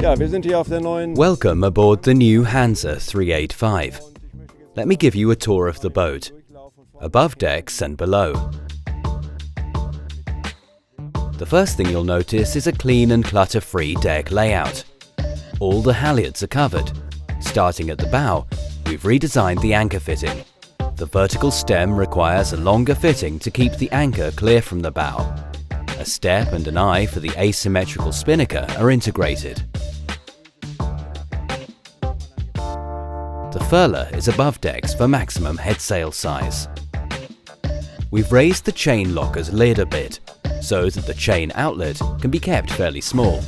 Ja, wir sind hier auf der neuen. Welcome aboard the new Hanse 385. Let me give you a tour of the boat, above decks and below. The first thing you'll notice is a clean and clutter-free deck layout. All the halyards are covered. Starting at the bow, we've redesigned the anchor fitting. The vertical stem requires a longer fitting to keep the anchor clear from the bow. A step and an eye for the asymmetrical spinnaker are integrated. The furler is above decks for maximum headsail size. We've raised the chain locker's lid a bit, so that the chain outlet can be kept fairly small.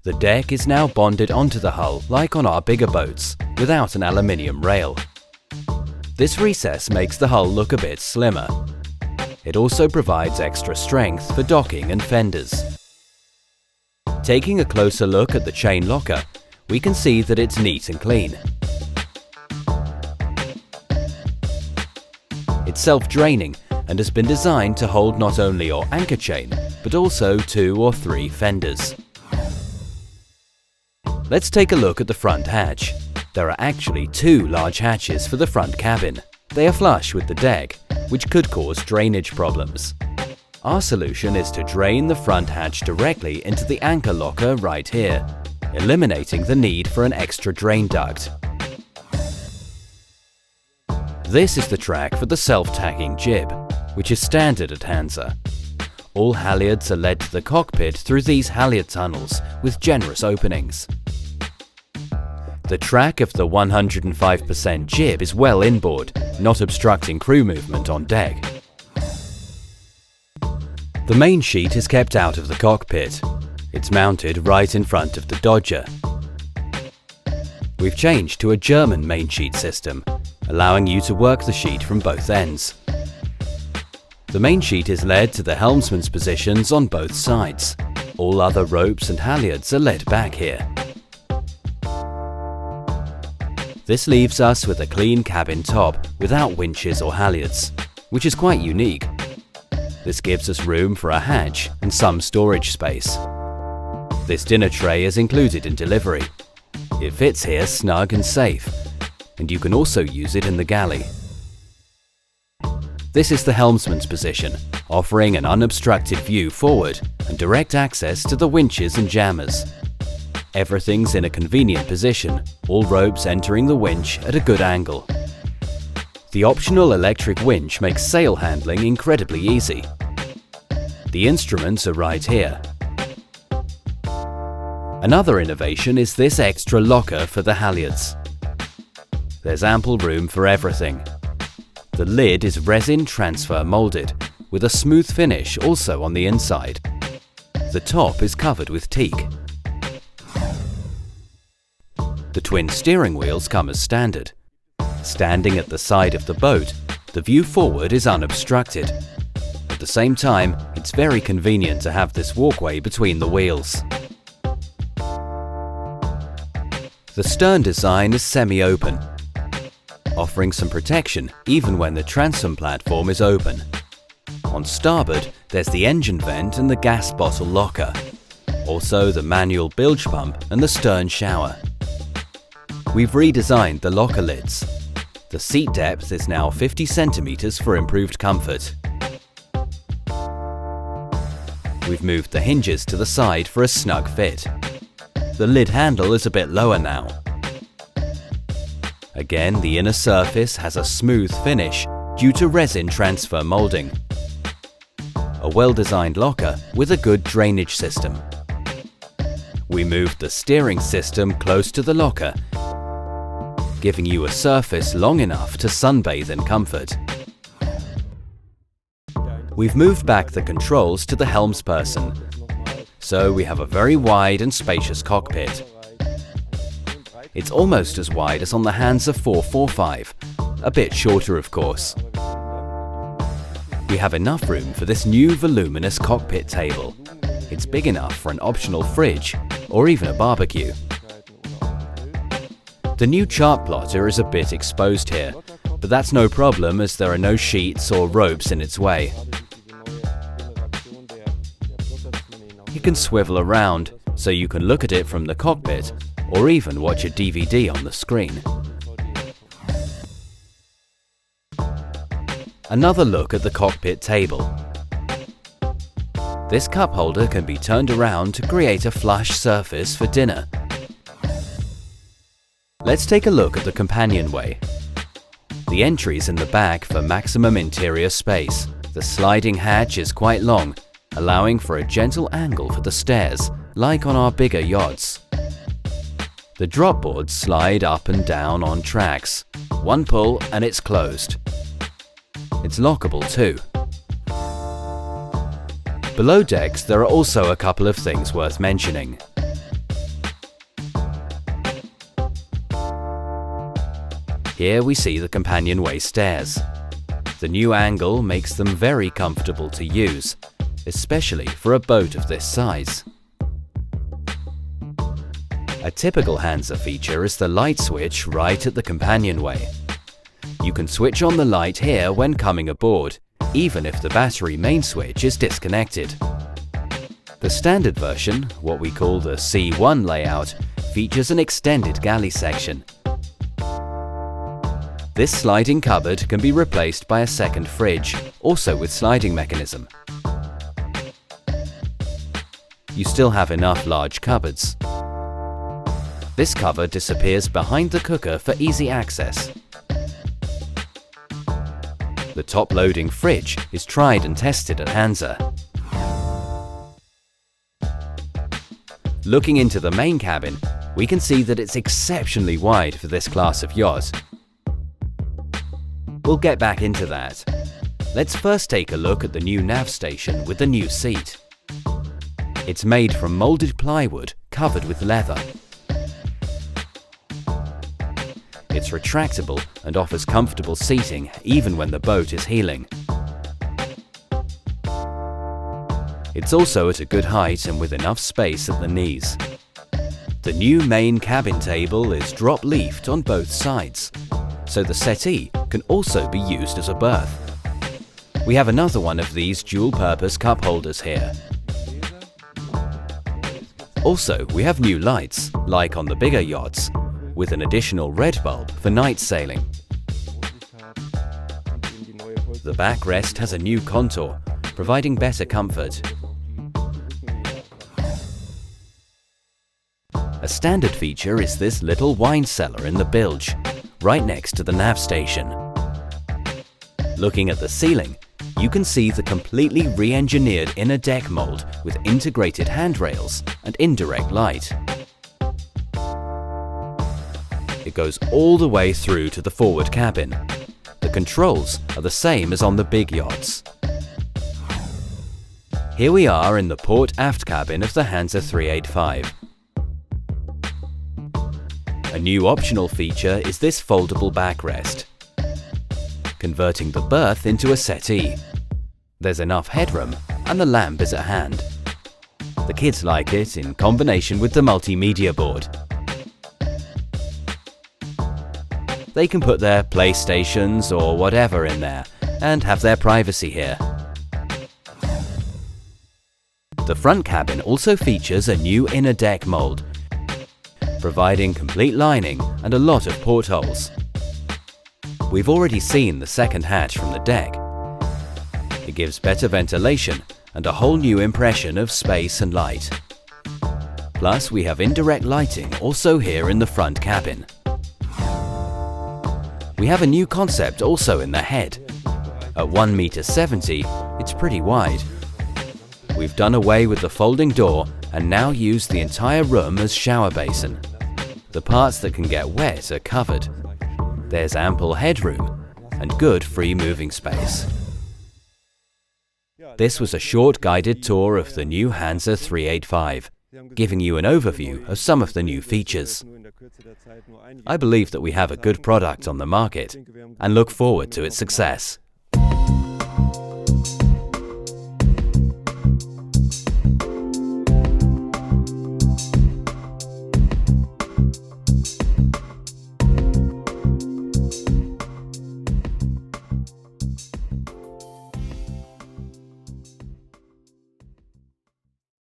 The deck is now bonded onto the hull like on our bigger boats, without an aluminium rail. This recess makes the hull look a bit slimmer. It also provides extra strength for docking and fenders. Taking a closer look at the chain locker, we can see that it's neat and clean. It's self-draining and has been designed to hold not only your anchor chain, but also 2 or 3 fenders. Let's take a look at the front hatch. There are actually 2 large hatches for the front cabin. They are flush with the deck, which could cause drainage problems. Our solution is to drain the front hatch directly into the anchor locker right here, eliminating the need for an extra drain duct. This is the track for the self-tacking jib, which is standard at Hanse. All halyards are led to the cockpit through these halyard tunnels with generous openings. The track of the 105% jib is well inboard, not obstructing crew movement on deck. The main sheet is kept out of the cockpit. It's mounted right in front of the Dodger. We've changed to a German main sheet system, allowing you to work the sheet from both ends. The main sheet is led to the helmsman's positions on both sides. All other ropes and halyards are led back here. This leaves us with a clean cabin top without winches or halyards, which is quite unique. This gives us room for a hatch and some storage space. This dinner tray is included in delivery. It fits here snug and safe, and you can also use it in the galley. This is the helmsman's position, offering an unobstructed view forward and direct access to the winches and jammers. Everything's in a convenient position, all ropes entering the winch at a good angle. The optional electric winch makes sail handling incredibly easy. The instruments are right here. Another innovation is this extra locker for the halyards. There's ample room for everything. The lid is resin transfer molded, with a smooth finish also on the inside. The top is covered with teak. The twin steering wheels come as standard. Standing at the side of the boat, the view forward is unobstructed. At the same time, it's very convenient to have this walkway between the wheels. The stern design is semi-open, offering some protection even when the transom platform is open. On starboard, there's the engine vent and the gas bottle locker. Also the manual bilge pump and the stern shower. We've redesigned the locker lids. The seat depth is now 50 centimeters for improved comfort. We've moved the hinges to the side for a snug fit. The lid handle is a bit lower now. Again, the inner surface has a smooth finish due to resin transfer molding. A well-designed locker with a good drainage system. We moved the steering system close to the locker, giving you a surface long enough to sunbathe in comfort. We've moved back the controls to the helmsperson, so we have a very wide and spacious cockpit. It's almost as wide as on the Hanse 445, a bit shorter of course. We have enough room for this new voluminous cockpit table. It's big enough for an optional fridge or even a barbecue. The new chart plotter is a bit exposed here, but that's no problem as there are no sheets or ropes in its way. You can swivel around so you can look at it from the cockpit or even watch a DVD on the screen. Another look at the cockpit table. This cup holder can be turned around to create a flush surface for dinner. Let's take a look at the companionway. The entry's in the back for maximum interior space. The sliding hatch is quite long, allowing for a gentle angle for the stairs, like on our bigger yachts. The drop boards slide up and down on tracks. One pull and it's closed. It's lockable too. Below decks, there are also a couple of things worth mentioning. Here we see the companionway stairs. The new angle makes them very comfortable to use, especially for a boat of this size. A typical Hanse feature is the light switch right at the companionway. You can switch on the light here when coming aboard, even if the battery main switch is disconnected. The standard version, what we call the C1 layout, features an extended galley section. This sliding cupboard can be replaced by a second fridge, also with sliding mechanism. You still have enough large cupboards. This cover disappears behind the cooker for easy access. The top-loading fridge is tried and tested at Hanse. Looking into the main cabin, we can see that it's exceptionally wide for this class of yacht. We'll get back into that. Let's first take a look at the new nav station with the new seat. It's made from molded plywood covered with leather. It's retractable and offers comfortable seating even when the boat is heeling. It's also at a good height and with enough space at the knees. The new main cabin table is drop-leafed on both sides, so the settee can also be used as a berth. We have another one of these dual-purpose cup holders here. Also, we have new lights, like on the bigger yachts, with an additional red bulb for night sailing. The backrest has a new contour, providing better comfort. A standard feature is this little wine cellar in the bilge, right next to the nav station. Looking at the ceiling, you can see the completely re-engineered inner deck mold with integrated handrails and indirect light. It goes all the way through to the forward cabin. The controls are the same as on the big yachts. Here we are in the port aft cabin of the Hanse 385. A new optional feature is this foldable backrest, converting the berth into a settee. There's enough headroom and the lamp is at hand. The kids like it in combination with the multimedia board. They can put their PlayStations or whatever in there and have their privacy here. The front cabin also features a new inner deck mold, providing complete lining and a lot of portholes. We've already seen the second hatch from the deck. It gives better ventilation and a whole new impression of space and light. Plus, we have indirect lighting also here in the front cabin. We have a new concept also in the head. At 1.70 m, it's pretty wide. We've done away with the folding door and now use the entire room as shower basin. The parts that can get wet are covered. There's ample headroom and good free moving space. This was a short guided tour of the new Hanse 385, giving you an overview of some of the new features. I believe that we have a good product on the market and look forward to its success.